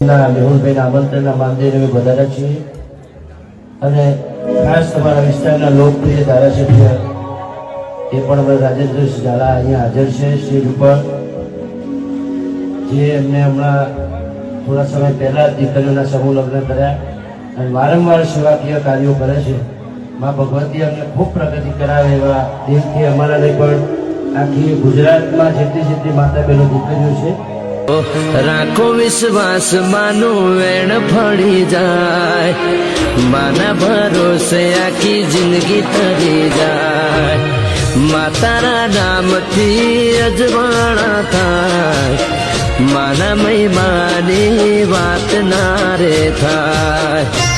મેહુલભાઈના આમંત્રણના માનદેને અમે વધાર્યા છીએ અને ખાસ તમારા વિસ્તારના લોકપ્રિય ધારાસભ્ય એ પણ અમારા રાજેન્દ્રસિંહ ઝાલા અહીંયા હાજર છે સ્ટેજ ઉપર, જે એમને હમણાં થોડા સમય પહેલા દીકરીઓના સમૂહ લગ્ન કર્યા અને વારંવાર સેવાકીય કાર્યો કરે છે. માં ભગવતી અમને ખૂબ પ્રગતિ કરાવે એવા દિલથી અમારા નહીં પણ આખી ગુજરાતમાં જેટલી માતા બહેનો દીકરીઓ છે રાખો વિશ્વાસ માનું વેણ ફળી જાય, માના ભરોસે આખી જિંદગી તરી જાય, માતાના નામથી અજવાણા થાય, માના મહિમાની વાત ના રે થાય.